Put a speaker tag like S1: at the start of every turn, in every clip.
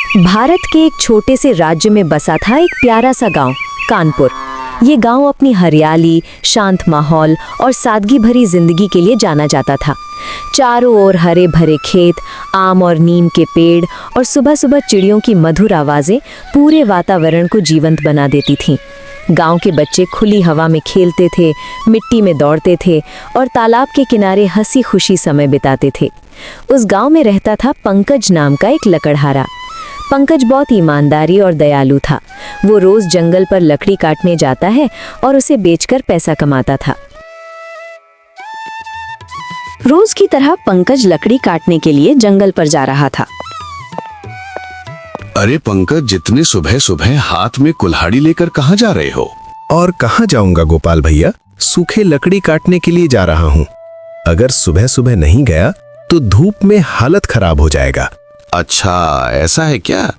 S1: भारत के एक छोटे से राज्य में बसा था एक प्यारा सा गांव, कानपुर। ये गांव अपनी हरियाली, शांत माहौल और सादगी भरी जिंदगी के लिए जाना जाता था। चारों ओर हरे भरे खेत, आम और नीम के पेड़ और सुबह सुबह चिड़ियों की मधुर आवाजें पूरे वातावरण को जीवंत बना देती थीं। गांव के बच्चे खुली हवा में खेलते थे, मिट्टी में दौड़ते थे और तालाब के किनारे हंसी खुशी समय बिताते थे। उस गांव में रहता था पंकज नाम का एक लकड़हारा। पंकज बहुत ईमानदारी और दयालु था। वो रोज जंगल पर लकड़ी काटने जाता है और उसे बेचकर पैसा कमाता था। रोज की तरह पंकज लकड़ी काटने के लिए जंगल पर जा रहा था।
S2: अरे पंकज, जितने सुबह सुबह हाथ में कुल्हाड़ी लेकर कहाँ जा रहे हो?
S3: और कहाँ जाऊंगा गोपाल भैया, सूखे लकड़ी काटने के लिए जा रहा हूँ। अगर सुबह सुबह नहीं गया तो धूप में हालत खराब हो जाएगा।
S2: अच्छा, ऐसा है क्या?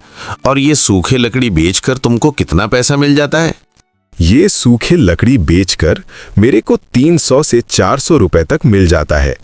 S2: और ये सूखे लकड़ी बेचकर तुमको कितना पैसा मिल जाता है?
S3: ये सूखे लकड़ी बेचकर मेरे को 300 से 400 रुपए तक मिल जाता है।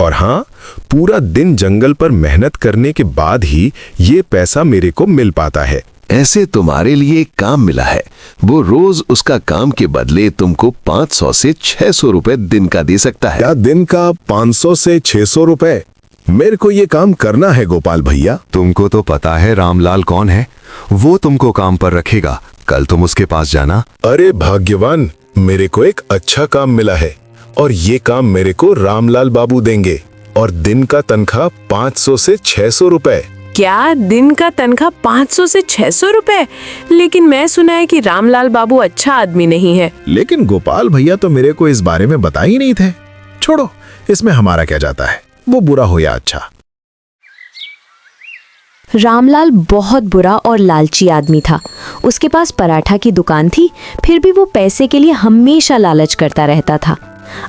S3: और हाँ, पूरा दिन जंगल पर मेहनत करने के बाद ही ये पैसा मेरे को मिल पाता है।
S2: ऐसे तुम्हारे लिए एक काम मिला है। वो रोज उसका काम के बदले तुमको 500 से 600 रुपए दिन का दे सकता है।
S3: क्या दिन का 500 से 600 रुपए? मेरे को ये काम करना है गोपाल भैया।
S4: तुमको तो पता है रामलाल कौन है? वो तुमको काम पर रखेगा। कल तुम उसके पास जाना।
S3: अरे भाग्यवान, मेरे को एक अच्छा काम मिला है और ये काम मेरे को रामलाल बाबू देंगे। और दिन का तनख्वाह 500 से 600 रुपए।
S5: क्या दिन का तनख्वाह 500 से 600 रुपए? लेकिन मैं सुना है कि रामलाल बाबू अच्छा आदमी नहीं है।
S3: लेकिन गोपाल भैया तो मेरे को इस बारे में बता ही नहीं थे। छोड़ो, इसमें हमारा क्या जाता है, वो बुरा हो या अच्छा।
S1: रामलाल बहुत बुरा और लालची आदमी था। उसके पास पराठा की दुकान थी, फिर भी वो पैसे के लिए हमेशा लालच करता रहता था।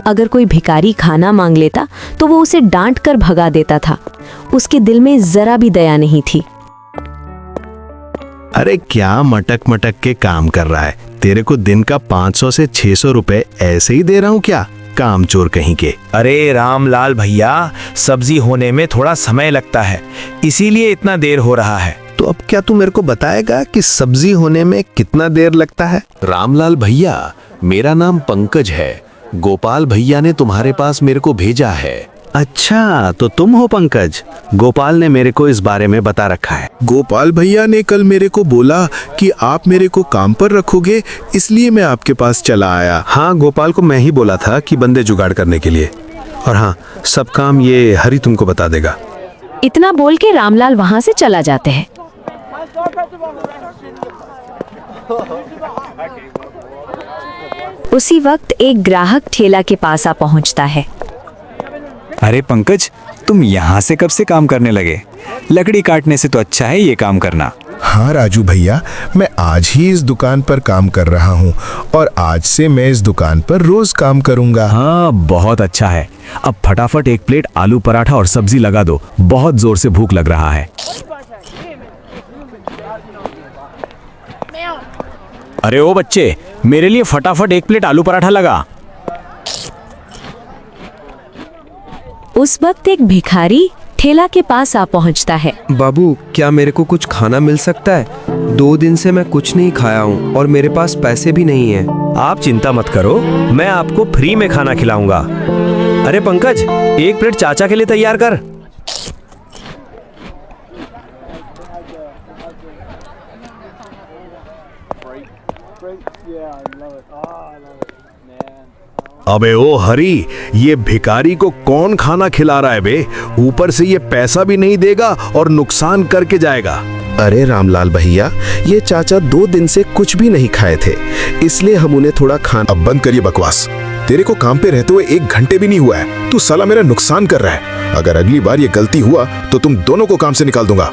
S1: अगर कोई भिखारी खाना मांग लेता तो वो उसे डांट कर भगा देता था। उसके दिल में जरा भी दया नहीं थी।
S3: अरे क्या मटक मटक के काम कर रहा है? तेरे को दिन का 500 से 600 रुपए ऐसे ही दे रहा हूँ क्या, काम चोर कहीं के।
S6: अरे रामलाल भैया, सब्जी होने में थोड़ा समय लगता है, इसीलिए इतना देर हो रहा है।
S3: तो अब क्या तू मेरे को बताएगा कि सब्जी होने में कितना देर लगता है?
S2: रामलाल भैया, मेरा नाम पंकज है। गोपाल भैया ने तुम्हारे पास मेरे को भेजा है।
S7: अच्छा, तो तुम हो पंकज? गोपाल ने मेरे को इस बारे में बता रखा है।
S3: गोपाल भैया ने कल मेरे को बोला कि आप मेरे को काम पर रखोगे, इसलिए मैं आपके पास चला आया।
S7: हाँ, गोपाल को मैं ही बोला था कि बंदे जुगाड़ करने के लिए। और हाँ, सब काम ये हरी तुमको बता देगा।
S1: इतना बोल के रामलाल वहां से चला जाते हैं। उसी वक्त एक ग्राहक ठेला के पास आ पहुंचता है।
S6: अरे पंकज, तुम यहाँ से कब से काम करने लगे? लकड़ी काटने से तो अच्छा है ये काम करना।
S3: हाँ राजू भैया, मैं आज ही इस दुकान पर काम कर रहा हूँ और आज से मैं इस दुकान पर रोज काम करूँगा।
S6: हाँ, बहुत अच्छा है। अब फटाफट एक प्लेट आलू पराठा और सब्जी लगा दो, बहुत जोर से भूख लग रहा है। अरे ओ बच्चे, मेरे लिए फटाफट एक प्लेट आलू पराठा लगा।
S1: उस वक्त एक भिखारी ठेला के पास आ पहुंचता है।
S8: बाबू, क्या मेरे को कुछ खाना मिल सकता है? 2 दिन से मैं कुछ नहीं खाया हूँ और मेरे पास पैसे भी नहीं है।
S6: आप चिंता मत करो, मैं आपको फ्री में खाना खिलाऊंगा। अरे पंकज, एक प्लेट चाचा के लिए तैयार कर।
S3: अबे ओ हरी, ये भिखारी को कौन खाना खिला रहा है बे? ऊपर से ये पैसा भी नहीं देगा और नुकसान करके जाएगा। अरे रामलाल भैया, ये चाचा 2 दिन से कुछ भी नहीं खाए थे, इसलिए हम उन्हें थोड़ा खाना। अब बंद करिए बकवास। तेरे को काम पे रहते हुए 1 घंटे भी नहीं हुआ है, तू साला मेरा नुकसान कर रहा है। अगर अगली बार ये गलती हुआ तो तुम दोनों को काम से निकाल दूंगा।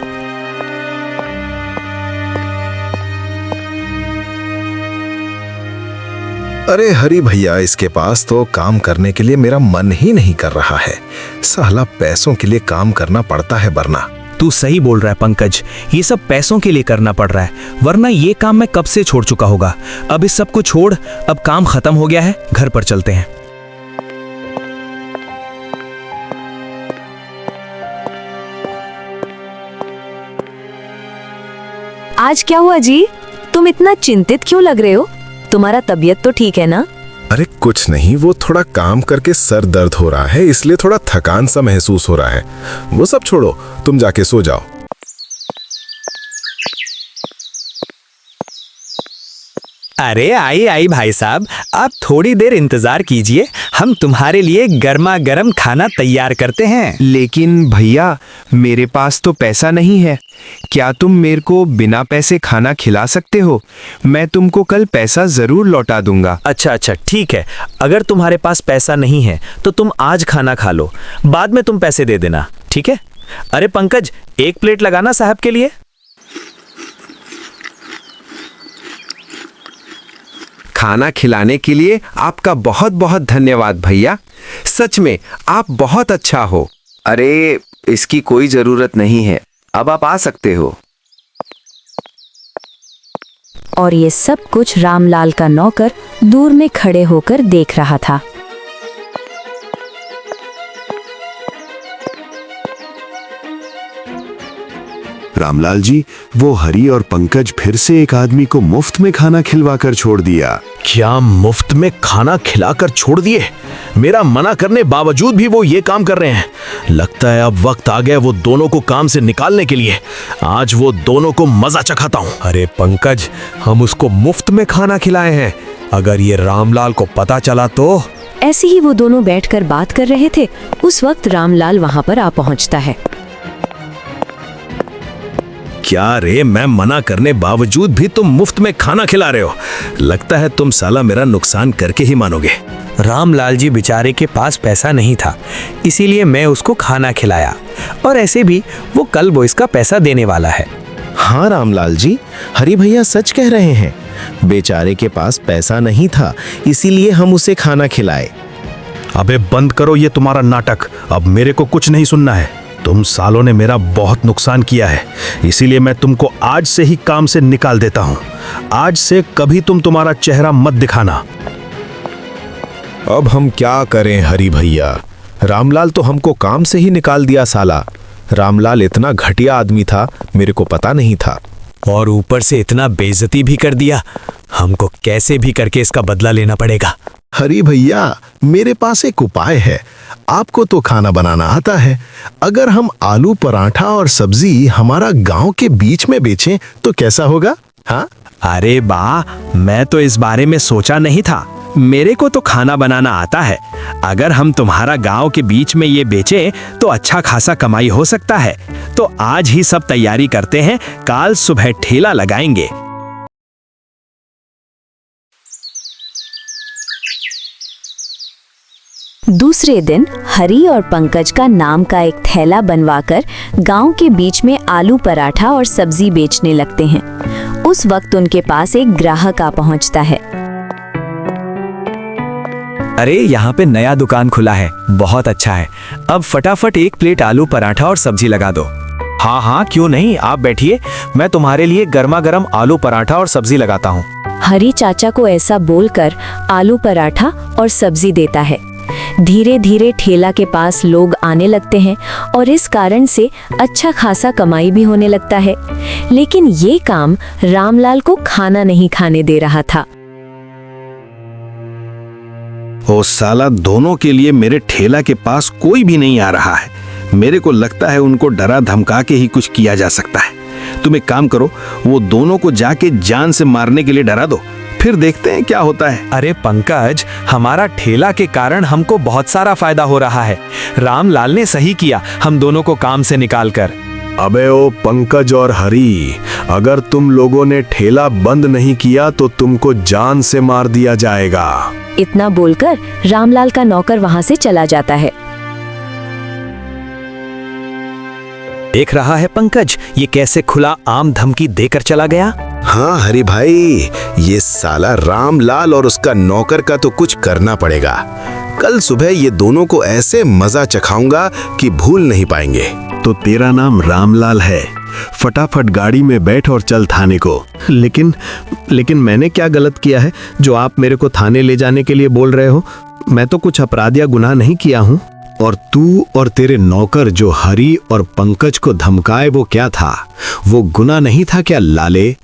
S3: अरे हरी भैया, इसके पास तो काम करने के लिए मेरा मन ही नहीं कर रहा है। साला पैसों के लिए काम करना पड़ता है वरना।
S6: तू सही बोल रहा है पंकज, ये सब पैसों के लिए करना पड़ रहा है, वरना ये काम मैं कब से छोड़ चुका होगा। अब इस सब को छोड़, अब काम खत्म हो गया है, घर पर चलते हैं।
S1: आज क्या हुआ जी? तुम इतना चिंतित क्यों लग रहे हो? तुम्हारा तबीयत तो ठीक है ना?
S9: अरे कुछ नहीं, वो थोड़ा काम करके सर दर्द हो रहा है, इसलिए थोड़ा थकान सा महसूस हो रहा है। वो सब छोड़ो, तुम जाके सो जाओ।
S6: अरे आई आई भाई साहब, आप थोड़ी देर इंतजार कीजिए, हम तुम्हारे लिए गर्मा गर्म खाना तैयार करते हैं।
S8: लेकिन भैया, मेरे पास तो पैसा नहीं है। क्या तुम मेरे को बिना पैसे खाना खिला सकते हो? मैं तुमको कल पैसा जरूर लौटा दूंगा।
S6: अच्छा अच्छा ठीक है, अगर तुम्हारे पास पैसा नहीं है तो तुम आज खाना खा लो, बाद में तुम पैसे दे देना, ठीक है? अरे पंकज, एक प्लेट लगाना साहब के लिए।
S8: खाना खिलाने के लिए आपका बहुत बहुत धन्यवाद भैया। सच में आप बहुत अच्छा हो। अरे इसकी कोई जरूरत नहीं है, अब आप आ सकते हो।
S1: और ये सब कुछ रामलाल का नौकर दूर में खड़े होकर देख रहा था।
S4: रामलाल जी, वो हरी और पंकज फिर से एक आदमी को मुफ्त में खाना खिलवाकर छोड़ दिया।
S3: क्या मुफ्त में खाना खिलाकर छोड़ दिए? मेरा मना करने बावजूद भी वो ये काम कर रहे हैं। लगता है अब वक्त आ गया वो दोनों को काम से निकालने के लिए। आज वो दोनों को मजा चखाता हूँ।
S7: अरे पंकज, हम उसको मुफ्त में खाना खिलाए हैं। अगर ये रामलाल को पता चला तो?
S1: ऐसे ही वो दोनों बैठकर बात कर रहे थे, उस वक्त रामलाल वहां पर आ पहुंचता है।
S3: क्या रे, मैं मना करने बावजूद भी तुम मुफ्त में खाना खिला रहे हो? लगता है तुम साला मेरा नुकसान करके ही मानोगे।
S6: रामलाल जी बेचारे के पास पैसा नहीं था, इसीलिए मैं उसको खाना खिलाया, और ऐसे भी वो कल वो इसका पैसा देने वाला है।
S9: हाँ रामलाल जी, हरी भैया सच कह रहे हैं। बेचारे के पास पैसा नहीं था, इसीलिए हम उसे खाना खिलाए।
S3: अबे बंद करो ये तुम्हारा नाटक, अब मेरे को कुछ नहीं सुनना है। तुम सालों ने मेरा बहुत नुकसान किया है, इसीलिए मैं तुमको आज से ही काम से निकाल देता हूँ। आज से कभी तुम तुम्हारा चेहरा मत दिखाना।
S9: अब हम क्या करें हरी भैया? रामलाल तो हमको काम से ही निकाल दिया साला। रामलाल इतना घटिया आदमी था, मेरे को पता नहीं था।
S6: और ऊपर से इतना बेइज्जती भी कर दिया। हमको कैसे भी करके इसका बदला लेना पड़ेगा।
S9: हरी भैया, मेरे पास एक उपाय है। आपको तो खाना बनाना आता है। अगर हम आलू पराठा और सब्जी हमारा गांव के बीच में बेचें तो कैसा होगा? हाँ?
S6: अरे बा, मैं तो इस बारे में सोचा नहीं था। मेरे को तो खाना बनाना आता है। अगर हम तुम्हारा गांव के बीच में ये बेचें तो अच्छा खासा कमाई हो सकता है। तो आज ही सब तैयारी करते हैं, कल सुबह ठेला लगाएंगे।
S1: दूसरे दिन हरी और पंकज का नाम का एक थैला बनवाकर गांव के बीच में आलू पराठा और सब्जी बेचने लगते हैं। उस वक्त उनके पास एक ग्राहक आ पहुंचता है।
S6: अरे यहाँ पे नया दुकान खुला है, बहुत अच्छा है। अब फटाफट एक प्लेट आलू पराठा और सब्जी लगा दो। हाँ हाँ क्यों नहीं, आप बैठिए, मैं तुम्हारे लिए गर्मा गर्म आलू पराठा और सब्जी लगाता हूँ।
S1: हरी चाचा को ऐसा बोलकर आलू पराठा और सब्जी देता है। धीरे धीरे ठेला के पास लोग आने लगते हैं और इस कारण से अच्छा खासा कमाई भी होने लगता है। लेकिन ये काम रामलाल को खाना नहीं खाने दे रहा था।
S3: ओ साला, दोनों के लिए मेरे ठेला के पास कोई भी नहीं आ रहा है। मेरे को लगता है उनको डरा धमका के ही कुछ किया जा सकता है। तुम एक काम करो, वो दोनों को जाके जान से मारने के लिए डरा दो, फिर देखते हैं क्या होता है।
S6: अरे पंकज, हमारा ठेला के कारण हमको बहुत सारा फायदा हो रहा है। रामलाल ने सही किया हम दोनों को काम से निकालकर।
S9: अबे ओ पंकज और हरी, अगर तुम लोगों ने ठेला बंद नहीं किया तो तुमको जान से मार दिया जाएगा।
S1: इतना बोलकर रामलाल का नौकर वहां से चला जाता है।
S6: देख रहा है पंकज, ये कैसे खुला आम धमकी देकर चला गया।
S9: हाँ हरी भाई, ये साला रामलाल और उसका नौकर का तो कुछ करना पड़ेगा। कल सुबह ये दोनों को ऐसे मजा चखाऊंगा कि भूल नहीं पाएंगे।
S3: तो तेरा नाम रामलाल है, फटाफट गाड़ी में बैठ और चल थाने को। लेकिन मैंने क्या गलत किया है जो आप मेरे को थाने ले जाने के लिए बोल रहे हो? मैं तो कुछ अपराध या गुनाह नहीं किया हूँ। और तू और तेरे नौकर जो हरी और पंकज को धमकाए वो क्या था?
S7: वो गुनाह नहीं था क्या लाले?